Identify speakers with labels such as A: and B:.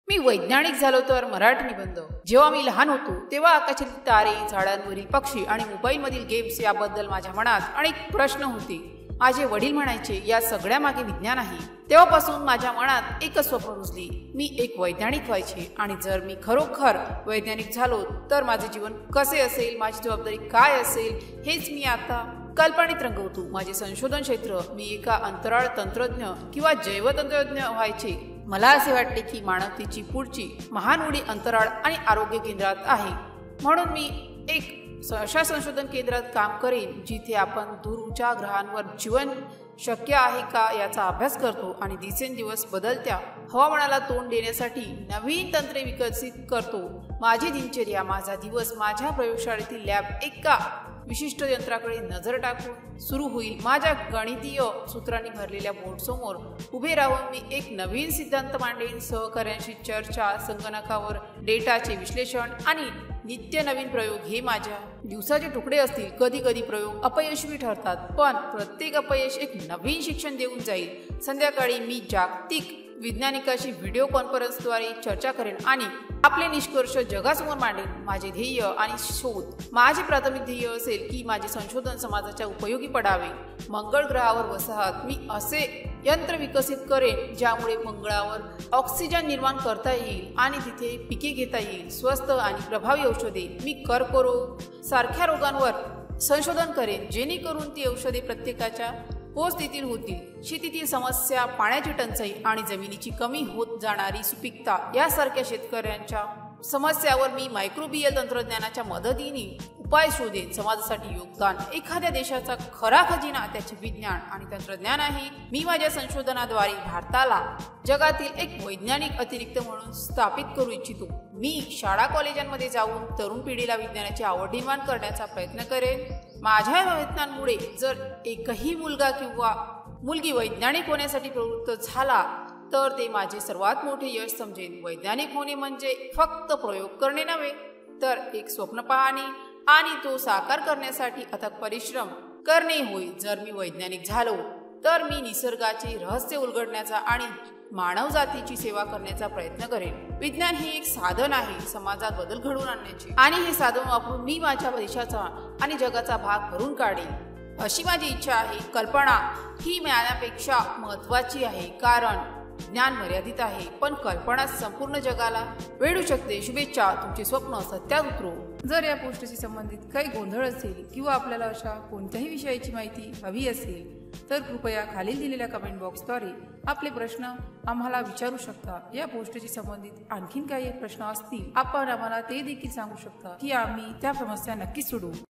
A: मी वैज्ञानिक झालो तर मराठी निबंध। जेव्हा मी लहान होतो तेव्हा आकाशातील तारे, झाडांवरील पक्षी आणि मोबाईलमधील गेम्स याबद्दल माझ्या मनात अनेक प्रश्न होते। माझे वडील म्हणायचे या सगळ्या मागे विज्ञान आहे। तेव्हापासून माझ्या मनात एकच स्वप्न रुजले, मी एक वैज्ञानिक व्हायचे आणि जर मी खरोखर वैज्ञानिक झालो तर माझे जीवन कसे असेल, माझी जबाबदारी काय असेल हेच मी आता कल्पनेत रंगवतो। माझे संशोधन क्षेत्र मी एका अंतराळ तंत्रज्ञ किंवा जैवतंत्रज्ञ व्हायचे। मला असे वाटते की मानवतेची पुढची महान उडी अंतराळ आणि आरोग्य केंद्रात आहे। म्हणून मी एक अशा संशोधन केंद्रात काम करेन जिथे आपण दूरच्या ग्रहांवर जीवन शक्य आहे का याचा अभ्यास करतो आणि दिवसेंदिवस बदलत्या हवामानाला तोंड देण्यासाठी नवीन तंत्रे विकसित करतो। माझी दिनचर्या, माझा दिवस माझ्या प्रयोगशाळेतील लॅब एका विशिष्ट यंत्राकडे नजर टाकून सुरू होईल। माझ्या गणितीय सूत्रांनी भरलेल्या बोर्डसमोर उभे राहून मी एक नवीन सिद्धांत मांडेन। सहकार्यांशी चर्चा, संगणकावर डेटाचे विश्लेषण आणि नित्य नवीन प्रयोग हे माझ्या दिवसाचे तुकडे असतील। कधी कधी प्रयोग अपयशवी ठरतात, पण प्रत्येक अपयश एक नवीन शिक्षण देऊन जाईल। संध्याकाळी मी जागतिक वैज्ञानिकाशी व्हिडिओ कॉन्फरन्सद्वारे चर्चा करेन आणि आपले निष्कर्ष जगासमोर मांडेन। माझे ध्येय आणि शोध, माझे प्राथमिक ध्येय असेल की माझे संशोधन समाजाच्या उपयोगी पडावे। मंगळ ग्रहावर वसाहत, मी असे यंत्र विकसित करेन ज्यामुळे मंगळावर ऑक्सिजन निर्माण करता येईल आणि तिथे पिके घेता येईल। स्वस्त आणि प्रभावी औषधे, मी कर्करोग सारख्या रोगांवर संशोधन करेन जेणेकरून ती औषधे प्रत्येकाच्या पोचतील होतील। शेतीतील समस्या, पाण्याची टंचाई आणि जमिनीची कमी होत जाणारी सुपीकता यासारख्या शेतकऱ्यांच्या समस्यावर मी मायक्रोबियल तंत्रज्ञानाच्या मदतीने उपाय शोधेन। समाजासाठी योगदान, एखाद्या देशाचा खरा खजिना त्याचे विज्ञान आणि तंत्रज्ञान आहे। मी माझ्या संशोधनाद्वारे भारताला जगातील एक वैज्ञानिक अतिरिक्त म्हणून स्थापित करू इच्छितो। मी शाळा कॉलेजांमध्ये जाऊन तरुण पिढीला विज्ञानाची आवड निर्माण करण्याचा प्रयत्न करेन। माझ्या प्रयत्नांमुळे जर एकही मुलगा किंवा मुलगी वैज्ञानिक होण्यासाठी प्रवृत्त झाला तर ते माझे सर्वात मोठे यश समजेन। वैज्ञानिक होणे म्हणजे फक्त प्रयोग करणे नव्हे, तर एक स्वप्न पाहणे आणि तो साकार करण्यासाठी अथक परिश्रम करणे होय। जर मी वैज्ञानिक झालो तर मी निसर्गाचे रहस्य उलगडण्याचा आणि मानवजातीची सेवा करण्याचा प्रयत्न करेन। विज्ञान हे एक साधन आहे समाजात बदल घडवून आणण्याचे, आणि हे साधन वापरून मी माझ्या देशाचा आणि जगाचा भाग भरून काढेन अशी माझी इच्छा आहे। कल्पना ही ज्ञानापेक्षा महत्त्वाची आहे, कारण ज्ञान मर्यादित आहे पण कल्पना संपूर्ण जगाला वेढू शकते। शुभेच्छा, तुमचे स्वप्न सत्यात उतरो। जर या पोस्टशी संबंधित काही गोंधळ असेल किंवा आपल्याला अशा कोणत्याही विषयाची माहिती हवी असेल तर कृपया खालील दिलेल्या कमेंट बॉक्सद्वारे आपले प्रश्न आम्हाला विचारू शकता। या पोस्टशी संबंधित आणखीन काही प्रश्न असतील आपण आम्हाला ते देखील सांगू शकता की आम्ही त्या समस्या नक्कीच सोडवू।